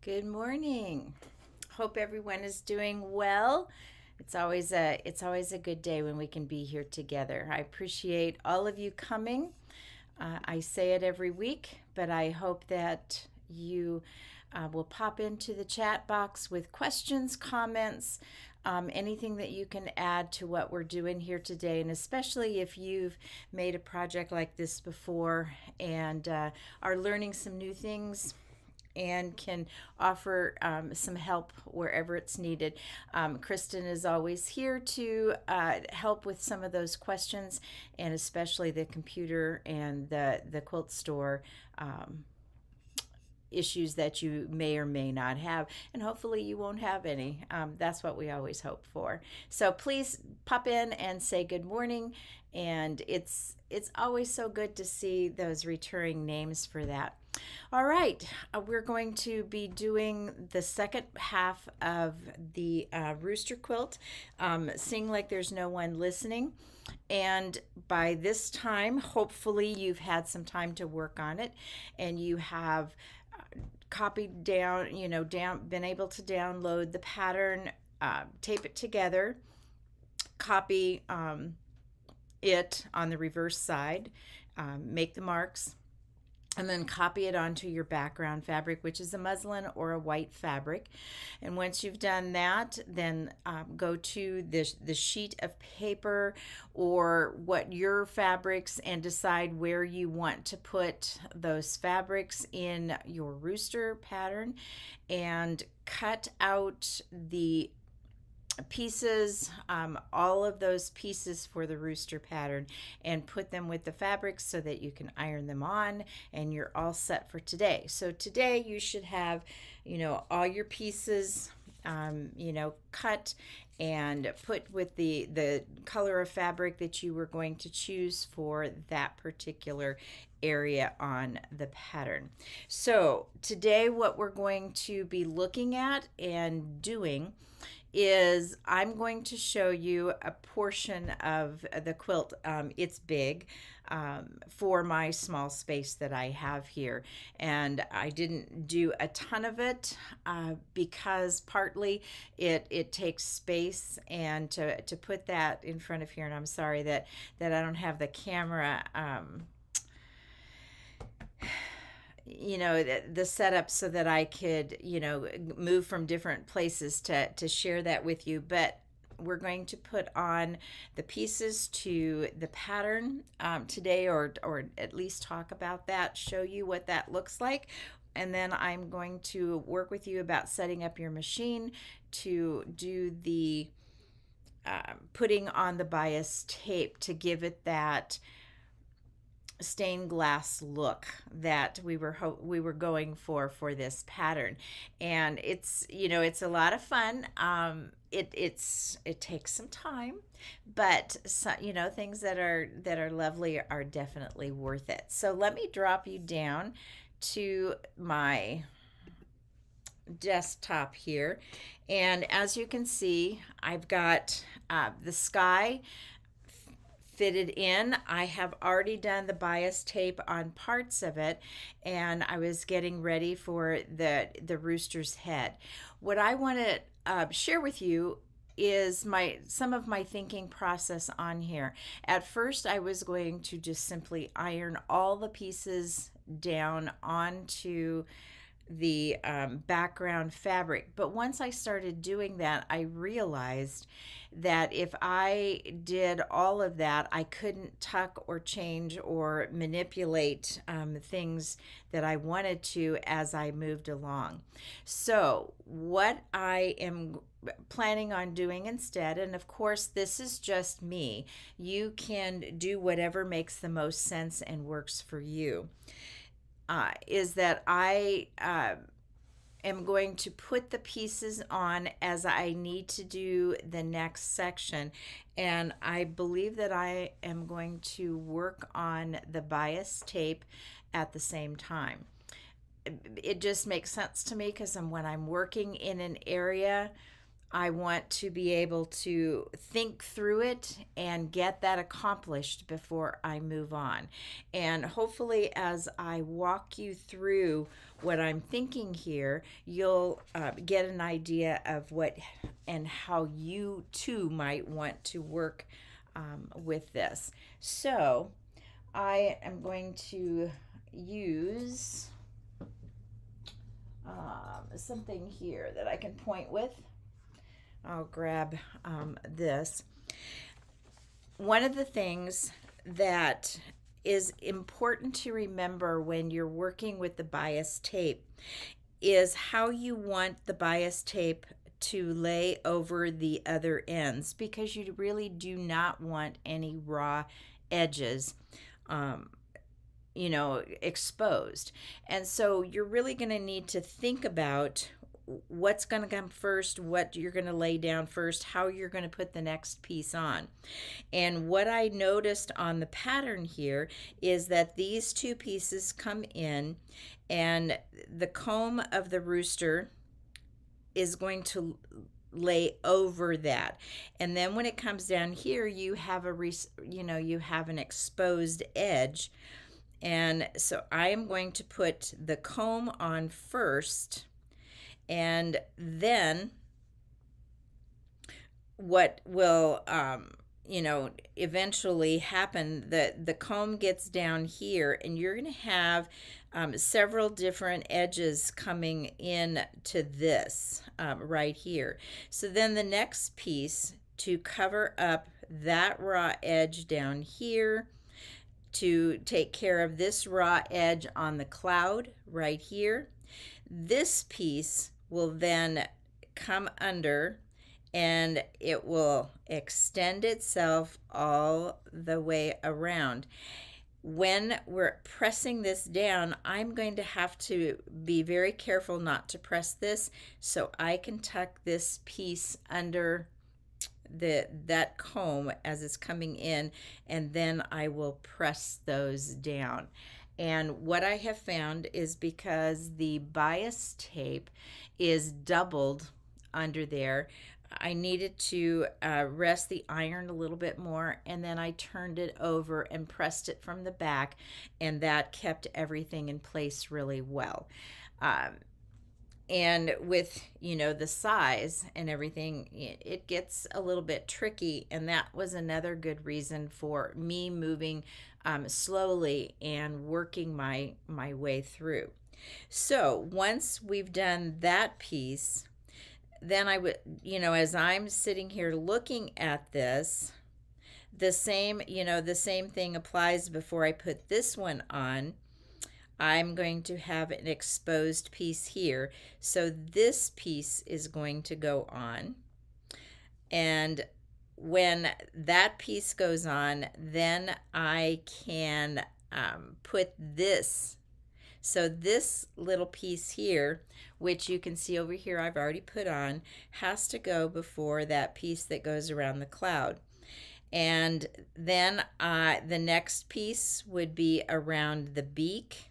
Good morning. Hope everyone is doing well. It's always a good day when we can be here together. I appreciate all of you coming. I say it every week, but I hope that you will pop into the chat box with questions, comments, anything that you can add to what we're doing here today. And especially if you've made a project like this before and are learning some new things and can offer some help wherever it's needed. Kristen is always here to help with some of those questions, and especially the computer and the quilt store issues that you may or may not have, and hopefully you won't have any. That's what we always hope for. So please pop in and say good morning, and it's always so good to see those recurring names for that. All right, we're going to be doing the second half of the rooster quilt, Sing Like There's No One Listening. And by this time, hopefully you've had some time to work on it and you have copied down, been able to download the pattern, tape it together, copy it on the reverse side, make the marks, and then copy it onto your background fabric, which is a muslin or a white fabric. And once you've done that, then go to the sheet of paper or what your fabrics and decide where you want to put those fabrics in your rooster pattern and cut out the pieces, all of those pieces for the rooster pattern, and put them with the fabrics so that you can iron them on and you're all set for today. So today you should have, all your pieces, cut and put with the color of fabric that you were going to choose for that particular area on the pattern. So today what we're going to be looking at and doing is I'm going to show you a portion of the quilt. It's big for my small space that I have here, and I didn't do a ton of it because partly it takes space, and to put that in front of here, and I'm sorry that I don't have the camera the setup so that I could, move from different places to share that with you. But we're going to put on the pieces to the pattern today, or at least talk about that, show you what that looks like. And then I'm going to work with you about setting up your machine to do the putting on the bias tape to give it that stained glass look that we were going for this pattern. And it's a lot of fun. It takes some time, but things that are lovely are definitely worth it. So let me drop you down to my desktop here, and as you can see, I've got the sky fitted in. I have already done the bias tape on parts of it, and I was getting ready for the rooster's head. What I want to share with you is some of my thinking process on here. At first, I was going to just simply iron all the pieces down onto the background fabric. But once I started doing that, I realized that if I did all of that, I couldn't tuck or change or manipulate things that I wanted to as I moved along. So what I am planning on doing instead, and of course this is just me, you can do whatever makes the most sense and works for you, is that I am going to put the pieces on as I need to do the next section. And I believe that I am going to work on the bias tape at the same time. It just makes sense to me because when I'm working in an area, I want to be able to think through it and get that accomplished before I move on. And hopefully, as I walk you through what I'm thinking here, you'll get an idea of what and how you too might want to work with this. So, I am going to use something here that I can point with. I'll grab this. One of the things that is important to remember when you're working with the bias tape is how you want the bias tape to lay over the other ends, because you really do not want any raw edges exposed. And so you're really going to need to think about what's going to come first, what you're going to lay down first, how you're going to put the next piece on. And what I noticed on the pattern here is that these two pieces come in, and the comb of the rooster is going to lay over that. And then when it comes down here, you have you have an exposed edge. And so I am going to put the comb on first, and then what will eventually happen, the comb gets down here, and you're going to have several different edges coming in to this right here. So then the next piece, to cover up that raw edge down here, to take care of this raw edge on the cloud right here, this piece will then come under, and it will extend itself all the way around. When we're pressing this down, I'm going to have to be very careful not to press this, so I can tuck this piece under that comb as it's coming in, and then I will press those down. And what I have found is, because the bias tape is doubled under there, I needed to rest the iron a little bit more, and then I turned it over and pressed it from the back, and that kept everything in place really well. And with the size and everything, it gets a little bit tricky, and that was another good reason for me moving slowly and working my way through. So once we've done that piece, then I would, as I'm sitting here looking at this, the same thing applies before I put this one on. I'm going to have an exposed piece here. So this piece is going to go on. And when that piece goes on, then I can put this. So this little piece here, which you can see over here I've already put on, has to go before that piece that goes around the cloud. And then the next piece would be around the beak,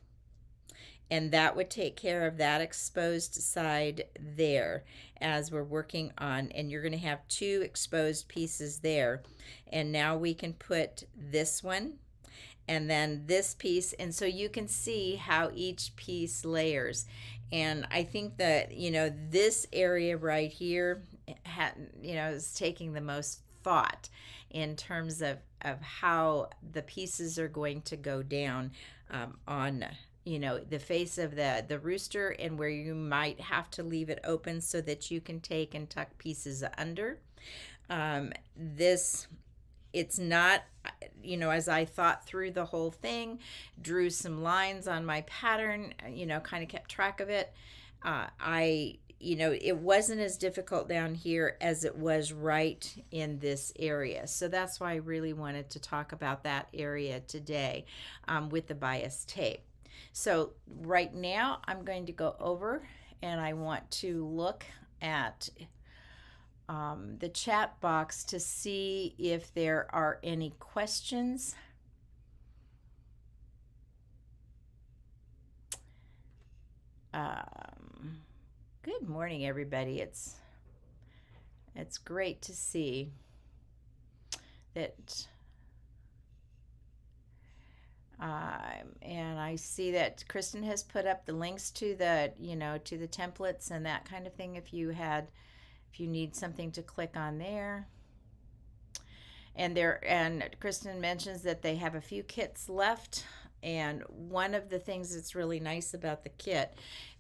and that would take care of that exposed side there as we're working on. And you're going to have two exposed pieces there. And now we can put this one and then this piece, and so you can see how each piece layers. And I think that this area right here is taking the most thought in terms of how the pieces are going to go down on the face of the rooster, and where you might have to leave it open so that you can take and tuck pieces under. It's not, as I thought through the whole thing, drew some lines on my pattern, kind of kept track of it. It wasn't as difficult down here as it was right in this area. So that's why I really wanted to talk about that area today with the bias tape. So right now I'm going to go over, and I want to look at the chat box to see if there are any questions. Good morning, everybody. It's It's great to see that. And I see that Kristen has put up the links to the, to the templates and that kind of thing. If you need something to click on there. And Kristen mentions that they have a few kits left. And one of the things that's really nice about the kit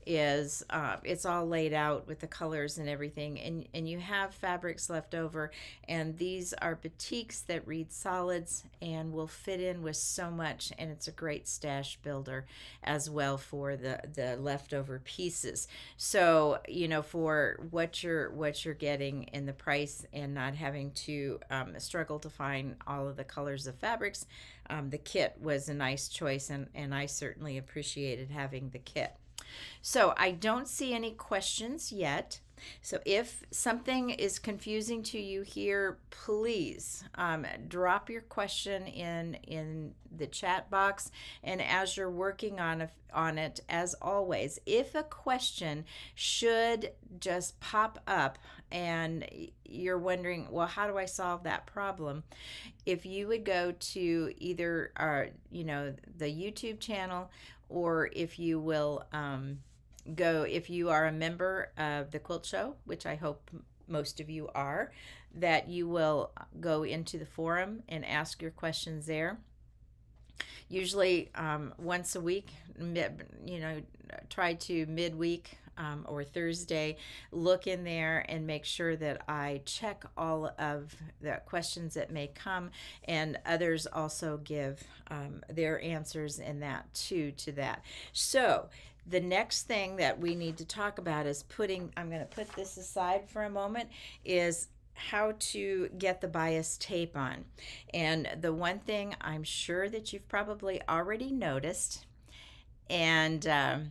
is it's all laid out with the colors and everything, and you have fabrics left over, and these are batiks that read solids and will fit in with so much, and it's a great stash builder as well for the leftover pieces. So for what you're getting in the price and not having to struggle to find all of the colors of fabrics, the kit was a nice choice, and I certainly appreciated having the kit. So I don't see any questions yet. So if something is confusing to you here, please drop your question in the chat box. And as you're working on it, as always, if a question should just pop up and you're wondering, well, how do I solve that problem? If you would go to either the YouTube channel, or if you will if you are a member of the Quilt Show, which I hope most of you are, that you will go into the forum and ask your questions there. Usually once a week, try to midweek or Thursday, look in there and make sure that I check all of the questions that may come, and others also give their answers in that to that. So the next thing that we need to talk about is I'm going to put this aside for a moment, is how to get the bias tape on. And the one thing I'm sure that you've probably already noticed, and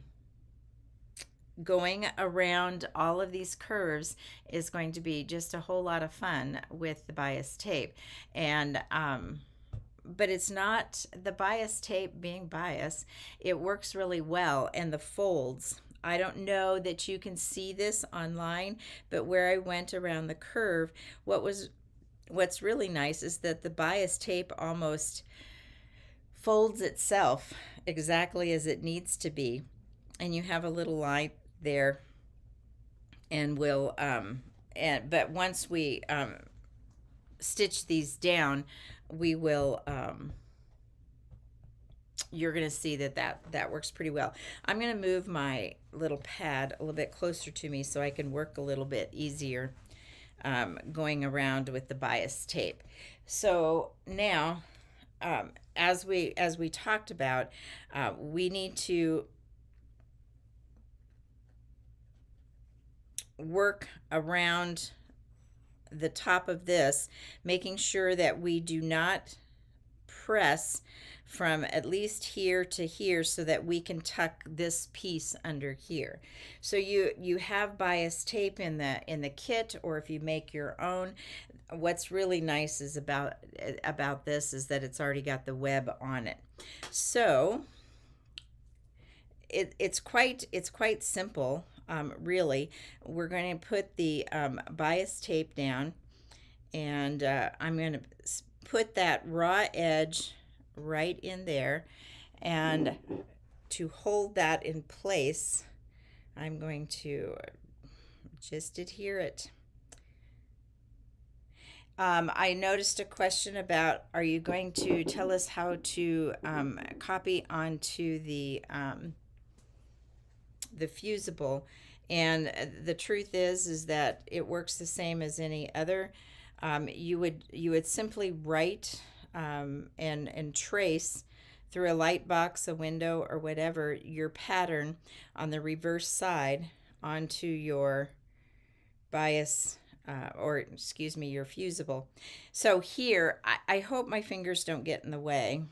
going around all of these curves is going to be just a whole lot of fun with the bias tape. And but it's not the bias tape being bias. It works really well. And the folds, I don't know that you can see this online, but where I went around the curve, what's really nice is that the bias tape almost folds itself exactly as it needs to be. And you have a little line there, and but once we stitch these down, we will you're going to see that works pretty well. I'm going to move my little pad a little bit closer to me so I can work a little bit easier going around with the bias tape. So now as we talked about, we need to work around the top of this, making sure that we do not press from at least here to here, so that we can tuck this piece under here. So you have bias tape in the kit, or if you make your own. What's really nice is about this is that it's already got the web on it. So it's quite simple. Really, we're going to put the bias tape down, and I'm going to put that raw edge right in there, and to hold that in place, I'm going to just adhere it. I noticed a question about, are you going to tell us how to copy onto the fusible? And the truth is that it works the same as any other. You would simply write and trace through a light box, a window, or whatever, your pattern on the reverse side onto your bias your fusible. So here, I hope my fingers don't get in the way,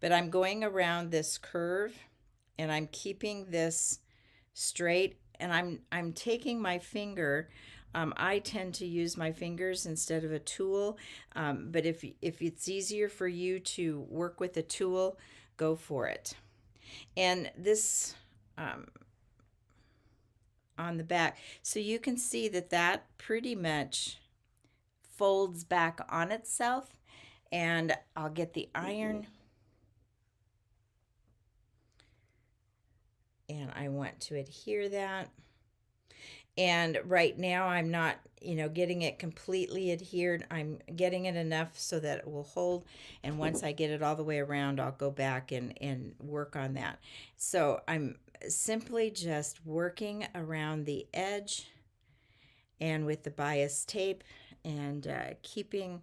but I'm going around this curve, and I'm keeping this straight, and I'm taking my finger. I tend to use my fingers instead of a tool, but if it's easier for you to work with a tool, go for it. And this on the back. So you can see that that pretty much folds back on itself. And I'll get the iron, and I want to adhere that. And right now I'm not, getting it completely adhered. I'm getting it enough so that it will hold. And once I get it all the way around, I'll go back and work on that. So I'm simply just working around the edge and with the bias tape and keeping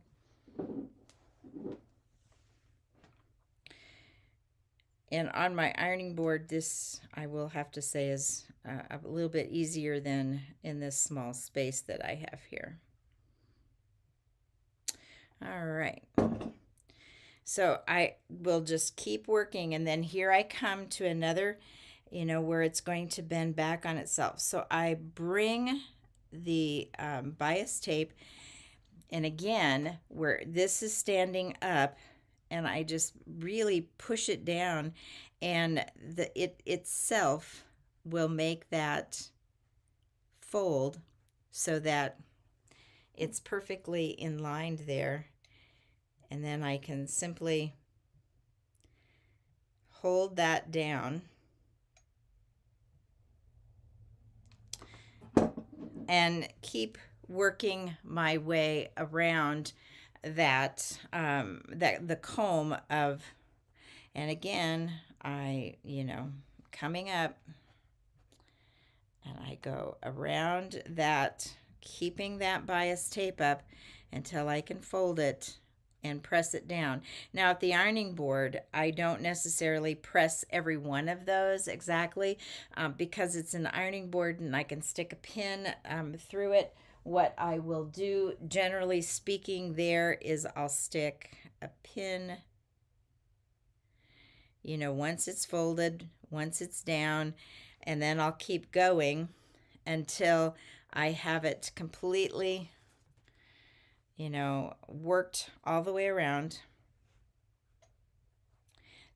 and on my ironing board, this I will have to say is a little bit easier than in this small space that I have here. All right. So I will just keep working, and then here I come to another, where it's going to bend back on itself. So I bring the bias tape, and again, where this is standing up, and I just really push it down, and it itself will make that fold so that it's perfectly in line there. And then I can simply hold that down and keep working my way around that the comb of, and again I coming up, and I go around that, keeping that bias tape up until I can fold it and press it down. Now at the ironing board, I don't necessarily press every one of those exactly because it's an ironing board and I can stick a pin through it. What I will do, generally speaking, there is I'll stick a pin, once it's folded, once it's down, and then I'll keep going until I have it completely, worked all the way around.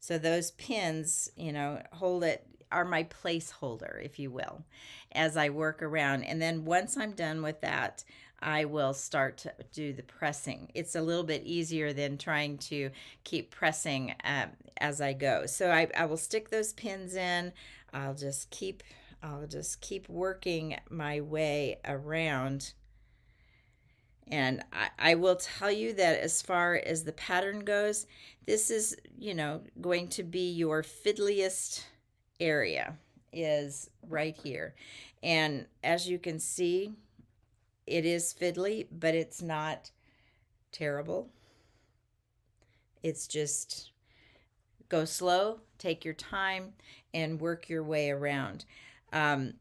So those pins, hold it, are my placeholder, if you will, as I work around. And then once I'm done with that, I will start to do the pressing. It's a little bit easier than trying to keep pressing as I go. So I will stick those pins in. I'll just keep working my way around. And I will tell you that as far as the pattern goes, this is, going to be your fiddliest area, is right here. And as you can see, it is fiddly, but it's not terrible. It's just go slow, take your time, and work your way around. And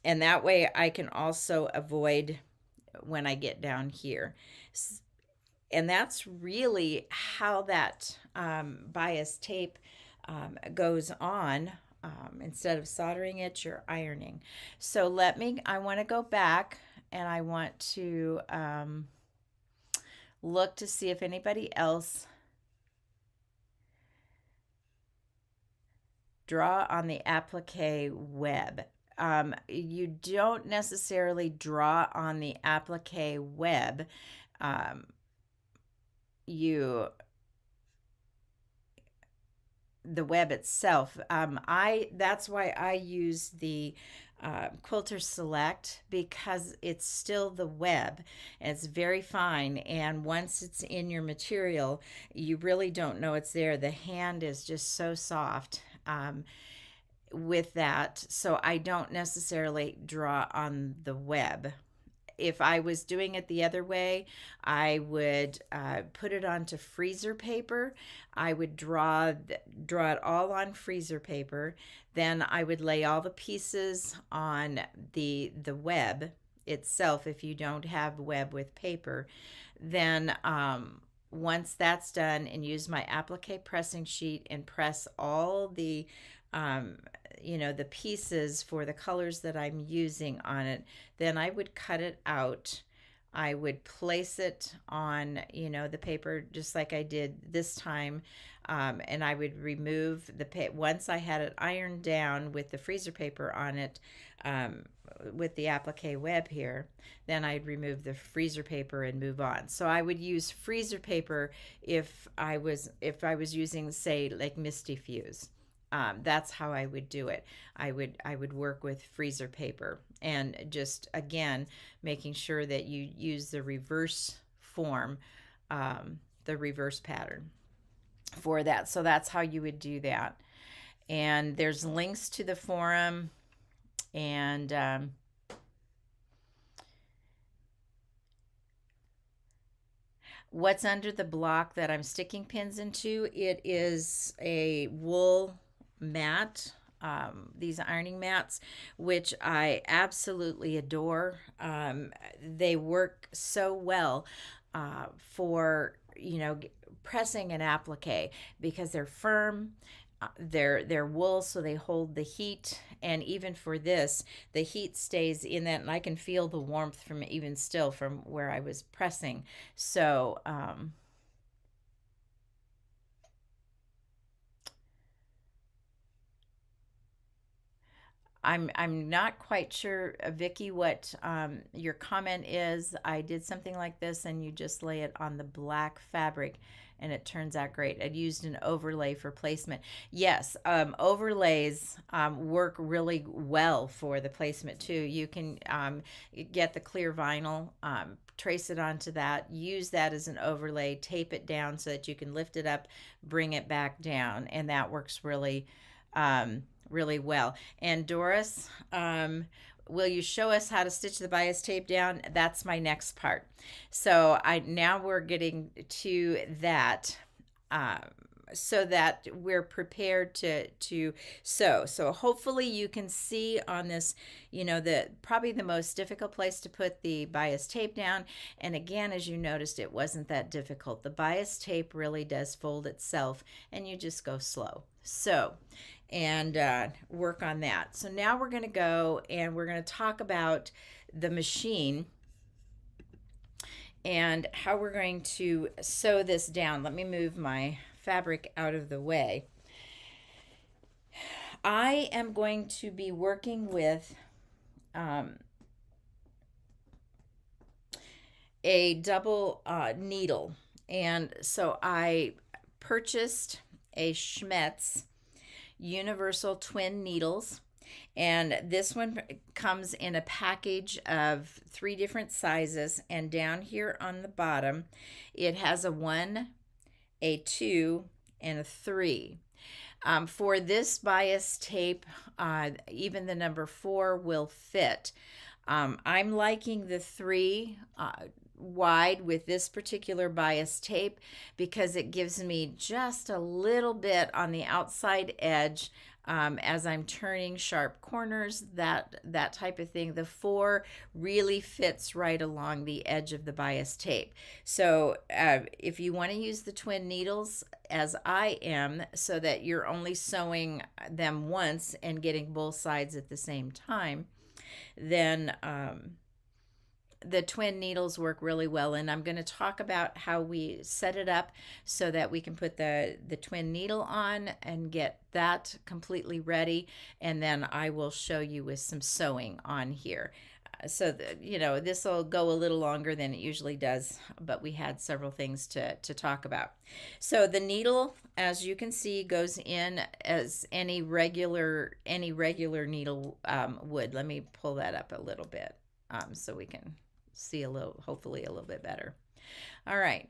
that way I can also avoid when I get down here. And that's really how that bias tape goes on. Instead of soldering it, you're ironing. So I want to go back, and I want to look to see if anybody else draw on the applique web. You don't necessarily draw on the applique web. The web itself. That's why I use the Quilter Select, because it's still the web. It's very fine, and once it's in your material, you really don't know it's there. The hand is just so soft with that, so I don't necessarily draw on the web. If I was doing it the other way, I would put it onto freezer paper. I would draw it all on freezer paper. Then I would lay all the pieces on the web itself. If you don't have web with paper, then once that's done, and use my applique pressing sheet and press all the the pieces for the colors that I'm using on it, then I would cut it out. I would place it on, the paper just like I did this time. And I would remove once I had it ironed down with the freezer paper on it, with the applique web here, then I'd remove the freezer paper and move on. So I would use freezer paper if I was using, say, like Misty Fuse. That's how I would do it. I would work with freezer paper, and just again making sure that you use the reverse form, the reverse pattern for that. So that's how you would do that. And there's links to the forum, and what's under the block that I'm sticking pins into, it is a wool mat, these ironing mats, which I absolutely adore. They work so well for, pressing an applique, because they're firm. They're wool, so they hold the heat, and even for this, the heat stays in that, and I can feel the warmth from even still from where I was pressing. So I'm not quite sure, Vicky, what your comment is. I did something like this, and you just lay it on the black fabric, and it turns out great. I used an overlay for placement. Yes, overlays work really well for the placement too. You can get the clear vinyl, trace it onto that, use that as an overlay, tape it down so that you can lift it up, bring it back down, and that works really really well. And Doris, will you show us how to stitch the bias tape down? That's my next part. So now we're getting to that, so that we're prepared to sew. So hopefully you can see on this, probably the most difficult place to put the bias tape down. And again, as you noticed, it wasn't that difficult. The bias tape really does fold itself, and you just go slow. So, and work on that. So now we're going to go and we're going to talk about the machine and how we're going to sew this down. Let me move my fabric out of the way. I am going to be working with a double needle, and so I purchased a Schmetz universal twin needles, and this one comes in a package of 3 different sizes, and down here on the bottom it has a 1, a 2, and a 3. For this bias tape, even the number 4 will fit. I'm liking the 3 wide with this particular bias tape because it gives me just a little bit on the outside edge as I'm turning sharp corners, that type of thing. The 4 really fits right along the edge of the bias tape. So if you want to use the twin needles, as I am, so that you're only sewing them once and getting both sides at the same time, then the twin needles work really well. And I'm going to talk about how we set it up so that we can put the twin needle on and get that completely ready. And then I will show you with some sewing on here. So this will go a little longer than it usually does, but we had several things to talk about. So the needle, as you can see, goes in as any regular needle would. Let me pull that up a little bit so we can see hopefully a little bit better. All right.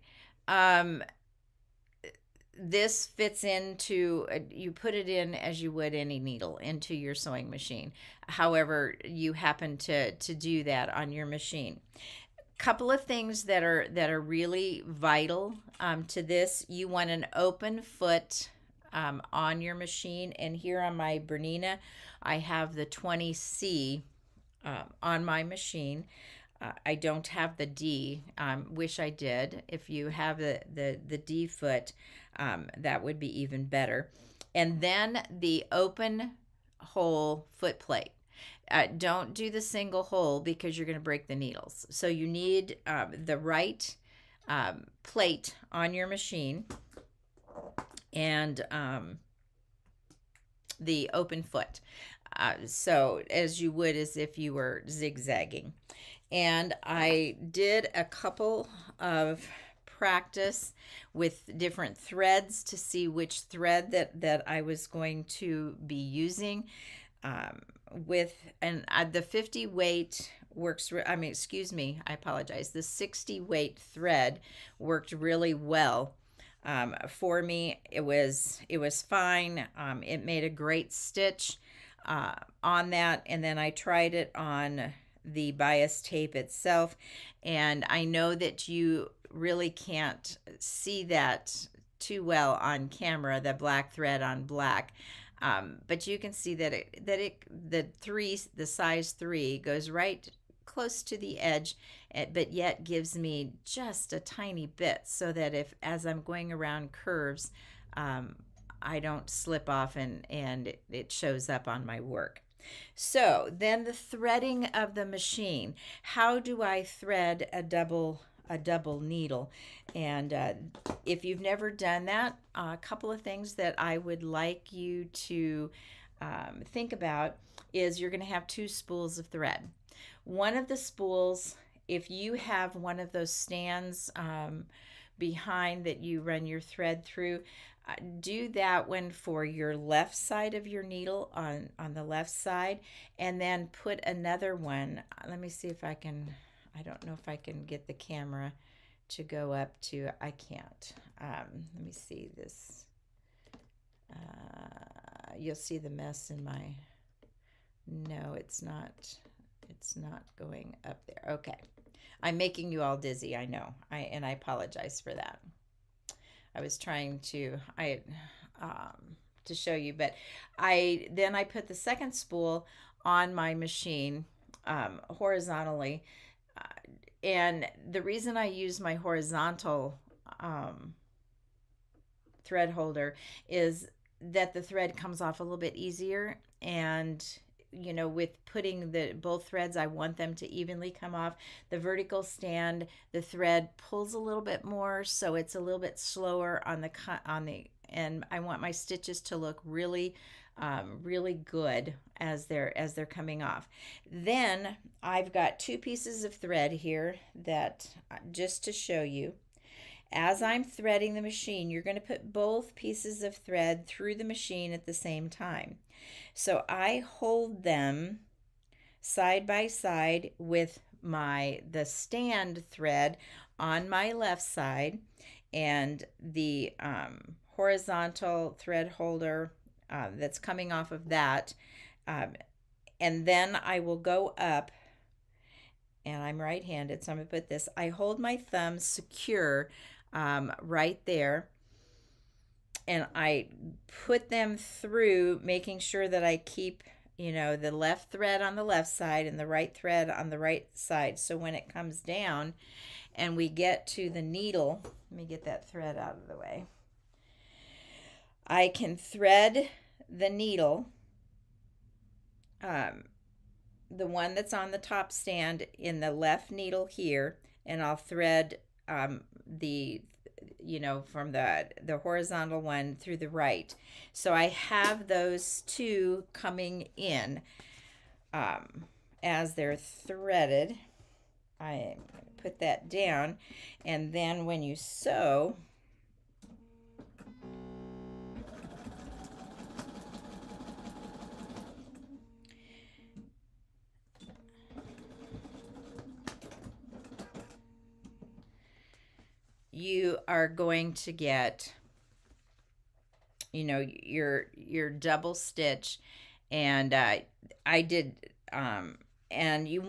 This fits into, you put it in as you would any needle into your sewing machine, however you happen to do that on your machine. Couple of things that are really vital to this. You want an open foot on your machine, and here on my Bernina I have the 20C on my machine. I don't have the D. Wish I did. If you have the D foot, that would be even better. And then the open hole foot plate. Don't do the single hole because you're going to break the needles. So you need the right plate on your machine. and the open foot. So as you would as if you were zigzagging. And I did a couple of practice with different threads to see which thread that I was going to be using. With and the 50 weight works. I mean, excuse me, I apologize. The 60 weight thread worked really well. For me, it was fine. It made a great stitch on that, and then I tried it on the bias tape itself, and I know that you really can't see that too well on camera, the black thread on black. But you can see that the size 3 goes right close to the edge, but yet gives me just a tiny bit, so that if as I'm going around curves, I don't slip off and it shows up on my work. So then the threading of the machine. How do I thread a double needle? And if you've never done that, a couple of things that I would like you to think about is you're going to have 2 spools of thread. One of the spools, if you have one of those stands behind that you run your thread through, do that one for your left side of your needle on the left side, and then put another one. Let me see if I can, I don't know if I can get the camera to go up to, I can't. Let me see this. You'll see the mess in my, no, it's not going up there. Okay. I'm making you all dizzy, I know. I apologize for that. I was trying to show you, but I put the second spool on my machine horizontally, and the reason I use my horizontal thread holder is that the thread comes off a little bit easier, and with putting both threads, I want them to evenly come off. The vertical stand, the thread pulls a little bit more, so it's a little bit slower on the and I want my stitches to look really really good as they're coming off. Then I've got 2 pieces of thread here that just to show you. As I'm threading the machine, you're going to put both pieces of thread through the machine at the same time. So I hold them side by side with the stand thread on my left side, and the horizontal thread holder that's coming off of that. And then I will go up, and I'm right-handed, so I'm going to put this. I hold my thumb secure right there, and I put them through, making sure that I keep, the left thread on the left side and the right thread on the right side. So when it comes down and we get to the needle, let me get that thread out of the way. I can thread the needle, the one that's on the top stand, in the left needle here, and I'll thread the from the horizontal one through the right. So I have those 2 coming in as they're threaded. I'm going to put that down, and then when you sew, you are going to get your double stitch, and I did and you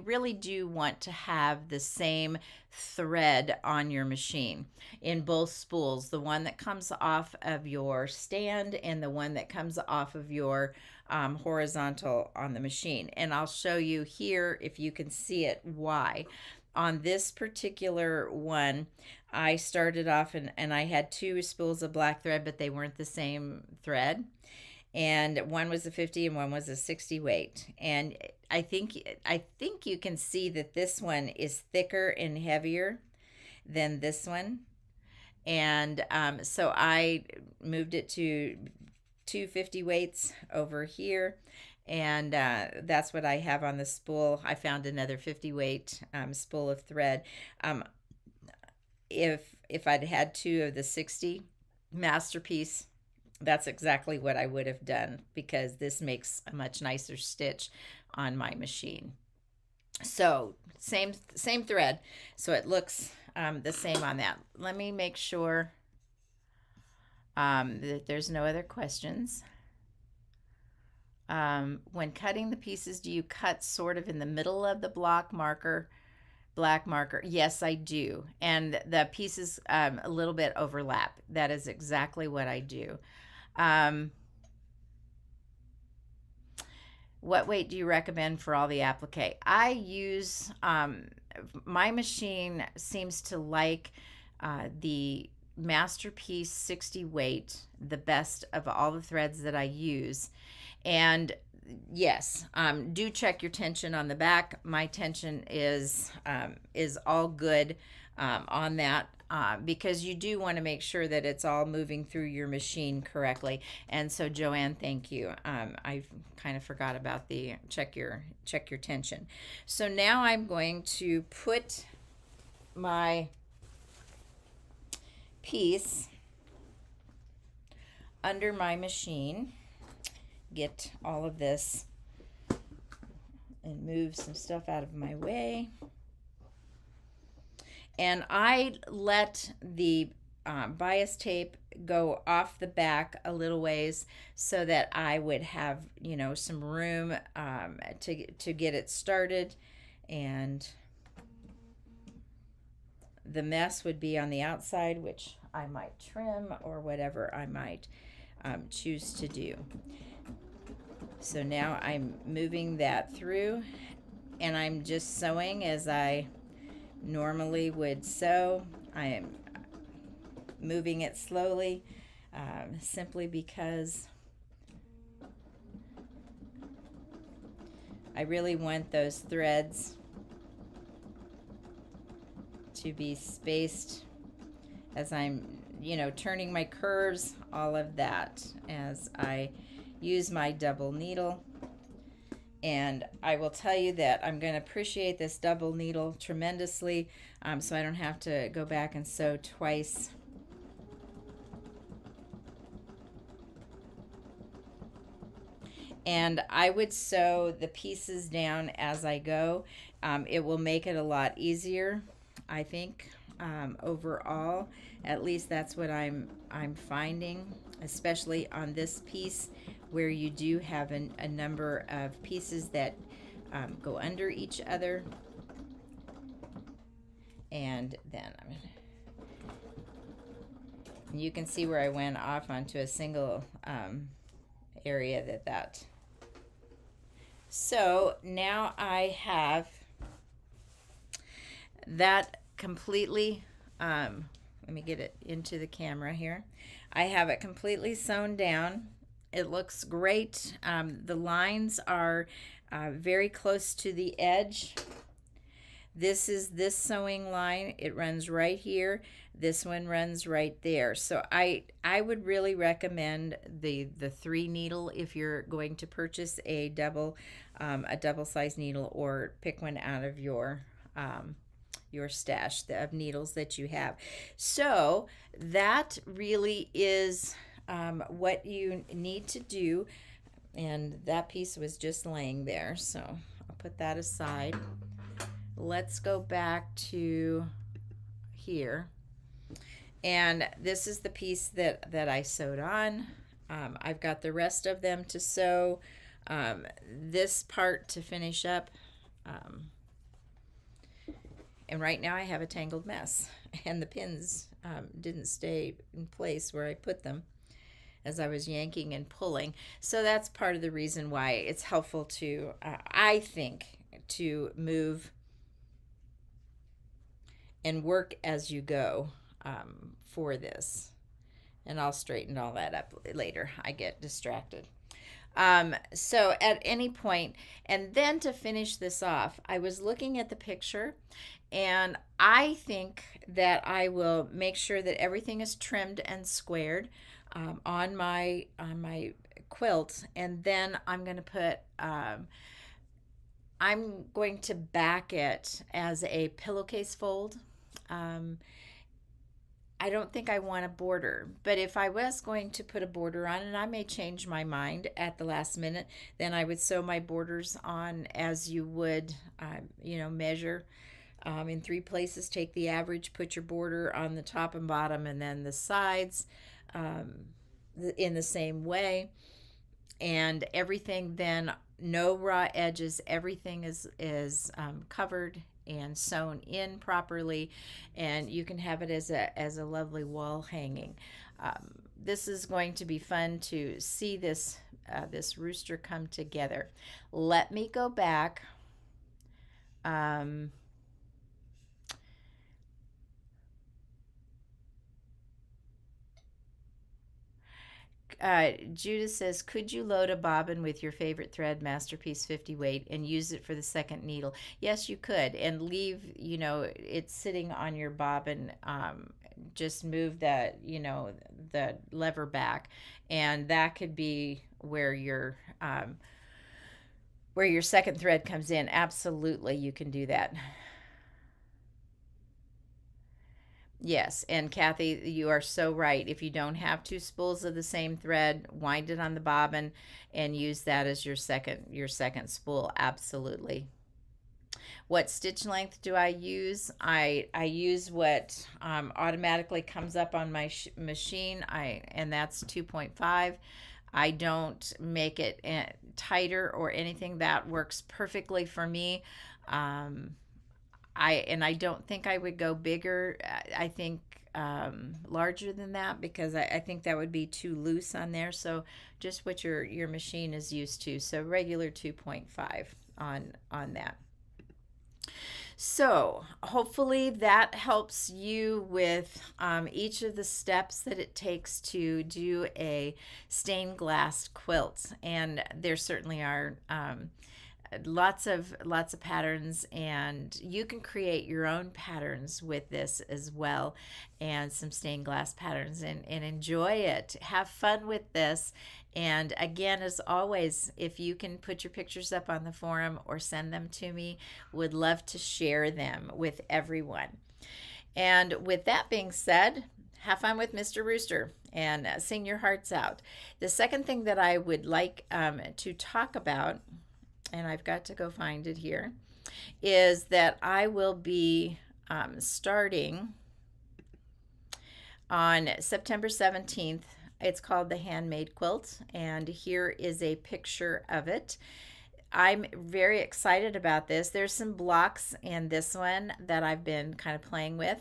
really do want to have the same thread on your machine in both spools, the one that comes off of your stand and the one that comes off of your horizontal on the machine. And I'll show you here, if you can see it, why. On this particular one, I started off and I had 2 spools of black thread, but they weren't the same thread. And one was a 50 and one was a 60 weight. And I think you can see that this one is thicker and heavier than this one. And so I moved it to 250 weights over here, and that's what I have on the spool. I found another 50 weight spool of thread. Um, if I'd had two of the 60 masterpiece, that's exactly what I would have done, because this makes a much nicer stitch on my machine. So same thread, so it looks the same on that. Let me make sure that there's no other questions. When cutting the pieces, do you cut sort of in the middle of the black marker? Yes, I do. And the pieces a little bit overlap. That is exactly what I do. What weight do you recommend for all the applique? I use, my machine seems to like the Masterpiece 60 weight the best of all the threads that I use. And yes, do check your tension on the back. My tension is all good on that. Because you do want to make sure that it's all moving through your machine correctly. And so, Joanne, thank you. I kind of forgot about the check your tension. So now I'm going to put my piece under my machine, get all of this, and move some stuff out of my way. And I let the bias tape go off the back a little ways so that I would have, you know, some room to get it started. And the mess would be on the outside, which I might trim or whatever I might choose to do. So now I'm moving that through, and I'm just sewing as I normally would sew. I am moving it slowly, simply because I really want those threads to be spaced as I'm, you know, turning my curves, all of that, as I use my double needle. And I will tell you that I'm going to appreciate this double needle tremendously, so I don't have to go back and sew twice. And I would sew the pieces down as I go. It will make it a lot easier, I think, overall. At least that's what I'm finding, especially on this piece, where you do have a number of pieces that go under each other. And then you can see where I went off onto a single area that. So now I have that completely, let me get it into the camera here. I have it completely sewn down. It looks great. The lines are very close to the edge. This is this sewing line. It runs right here. This one runs right there. So I would really recommend the 3 needle if you're going to purchase a double size needle, or pick one out of your stash of needles that you have. So that really is what you need to do. And that piece was just laying there, so I'll put that aside. Let's go back to here. And this is the piece that I sewed on. I've got the rest of them to sew. This part to finish up. And right now I have a tangled mess, and the pins didn't stay in place where I put them as I was yanking and pulling. So that's part of the reason why it's helpful to, I think, to move and work as you go for this. And I'll straighten all that up later. I get distracted. So at any point, and then to finish this off, I was looking at the picture, and I think that I will make sure that everything is trimmed and squared on my quilt, and then I'm going to back it as a pillowcase fold. Um, I don't think I want a border, but if I was going to put a border on, and I may change my mind at the last minute, then I would sew my borders on as you would, measure in three places. Take the average, put your border on the top and bottom, and then the sides um, in the same way. And everything then, no raw edges, everything is covered and sewn in properly, and you can have it as a lovely wall hanging. This is going to be fun to see this rooster come together. Let me go back. um, Judith says, could you load a bobbin with your favorite thread, Masterpiece 50 weight, and use it for the second needle? Yes, you could, and leave, it sitting on your bobbin. Just move the lever back, and that could be where your second thread comes in. Absolutely, you can do that. Yes, and Kathy, you are so right. If you don't have two spools of the same thread, wind it on the bobbin and use that as your second spool. Absolutely. What stitch length do I use? I use what automatically comes up on my machine. And that's 2.5. I don't make it tighter or anything. That works perfectly for me. Um, I don't think I would go bigger. I think larger than that, because I think that would be too loose on there. So just what your machine is used to. So regular 2.5 on that. So hopefully that helps you with each of the steps that it takes to do a stained glass quilt. And there certainly are lots of patterns, and you can create your own patterns with this as well, and some stained glass patterns, and enjoy it. Have fun with this. And again, as always, if you can put your pictures up on the forum or send them to me, would love to share them with everyone. And with that being said, have fun with Mr. Rooster and sing your hearts out. The second thing that I would like to talk about, and I've got to go find it here, is that I will be starting on September 17th. It's called the Handmade Quilt, and here is a picture of it. I'm very excited about this. There's some blocks in this one that I've been kind of playing with.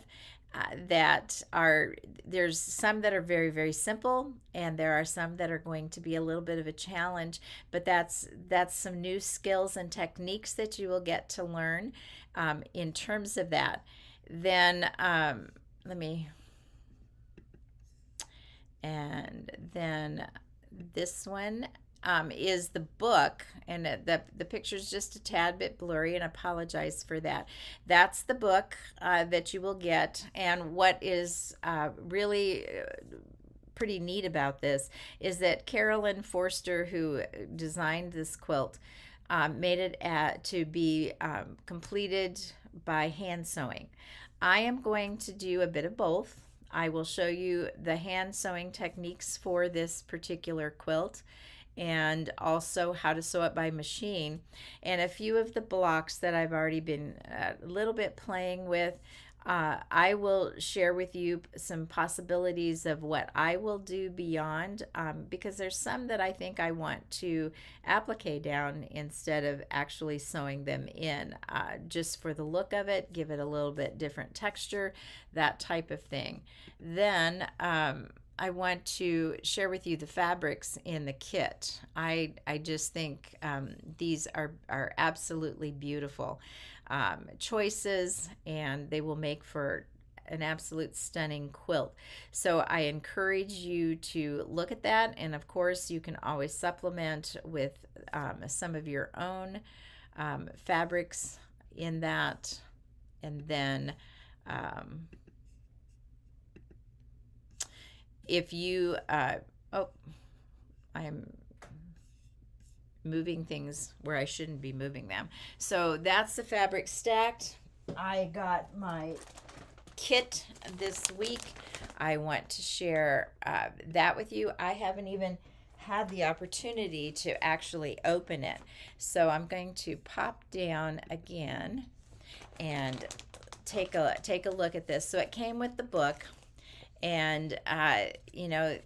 There's some that are very, very simple, and there are some that are going to be a little bit of a challenge, but that's some new skills and techniques that you will get to learn in terms of that. Then then this one is the book, and the picture's just a tad bit blurry, and I apologize for that. That's the book that you will get. And what is really pretty neat about this is that Carolyn Forster, who designed this quilt, made it to be completed by hand sewing. I am going to do a bit of both. I will show you the hand sewing techniques for this particular quilt, and also how to sew it by machine, and a few of the blocks that I've already been a little bit playing with. I will share with you some possibilities of what I will do beyond, because there's some that I think I want to applique down instead of actually sewing them in, just for the look of it, give it a little bit different texture, that type of thing. Then I want to share with you the fabrics in the kit. I just think these are absolutely beautiful choices, and they will make for an absolute stunning quilt. So I encourage you to look at that, and of course you can always supplement with some of your own fabrics in that. And then if you oh, I'm moving things where I shouldn't be moving them. So that's the fabric stacked. I got my kit this week. I want to share that with you. I haven't even had the opportunity to actually open it. So I'm going to pop down again and take a look at this. So it came with the book, and you know,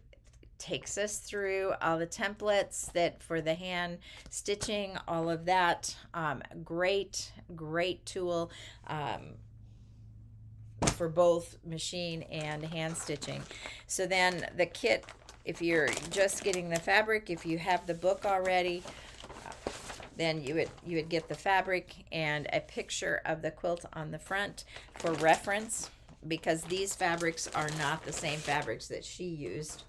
takes us through all the templates that for the hand stitching, all of that. Great tool for both machine and hand stitching. So then the kit, if you're just getting the fabric, if you have the book already, then you would get the fabric and a picture of the quilt on the front for reference, because these fabrics are not the same fabrics that she used.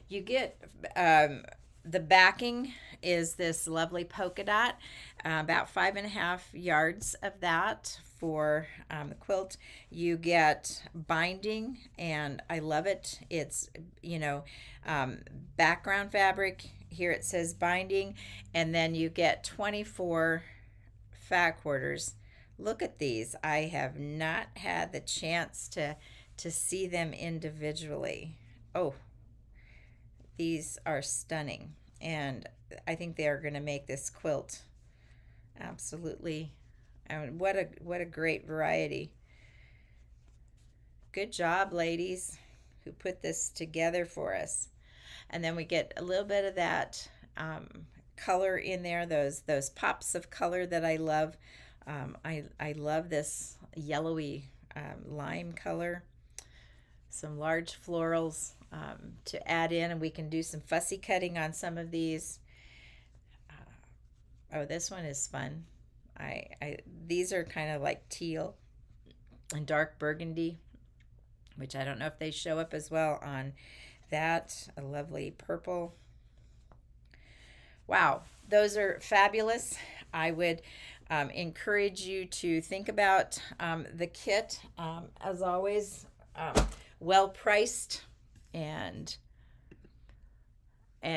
You get the backing is this lovely polka dot, about 5.5 yards of that for the quilt. You get binding, and I love it. It's, you know, background fabric. Here it says binding, and then you get 24 fat quarters. Look at these. I have not had the chance to see them individually. Oh, these are stunning, and I think they are going to make this quilt absolutely. I mean, what a great variety. Good job, ladies, who put this together for us. And then we get a little bit of that color in there. Those pops of color that I love. I love this yellowy lime color. Some large florals to add in, and we can do some fussy cutting on some of these. Oh, this one is fun. These are kind of like teal and dark burgundy, which I don't know if they show up as well on that. A lovely purple. Wow, those are fabulous. I would encourage you to think about the kit. As always, well priced, and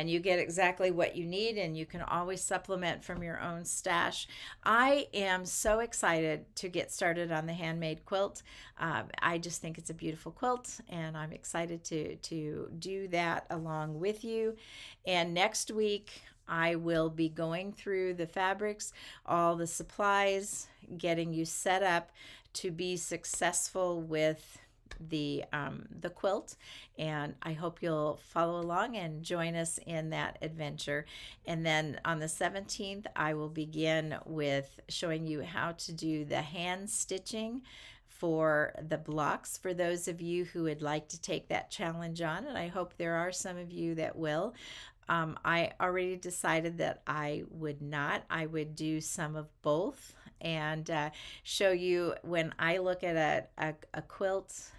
you get exactly what you need, and you can always supplement from your own stash. I am so excited to get started on the Handmade Quilt. I just think it's a beautiful quilt, and I'm excited to do that along with you. And next week I will be going through the fabrics, all the supplies, getting you set up to be successful with the quilt, and I hope you'll follow along and join us in that adventure. And then on the 17th I will begin with showing you how to do the hand stitching for the blocks, for those of you who would like to take that challenge on, and I hope there are some of you that will. I already decided that I would not. I would do some of both, and show you when I look at a quilt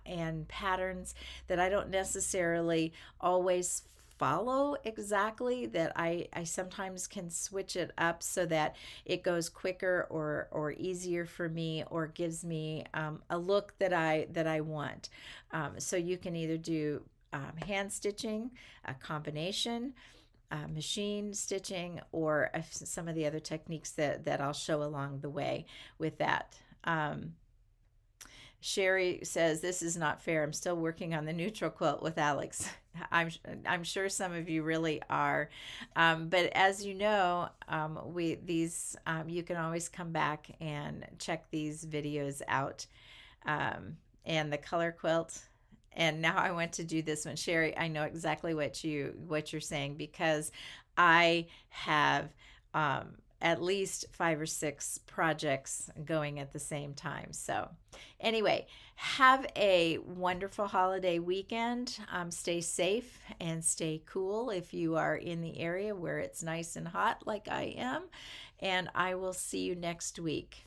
and patterns that I don't necessarily always follow exactly, that I sometimes can switch it up so that it goes quicker or easier for me, or gives me a look that I want. So you can either do hand stitching, a combination, machine stitching, or some of the other techniques that I'll show along the way with that. Sherry says, this is not fair. I'm still working on the neutral quilt with Alex. I'm sure some of you really are. But as you know, you can always come back and check these videos out. And the color quilt. And now I want to do this one. Sherry, I know exactly what you're saying, because I have at least 5 or 6 projects going at the same time. So anyway, have a wonderful holiday weekend. Stay safe and stay cool if you are in the area where it's nice and hot like I am. And I will see you next week.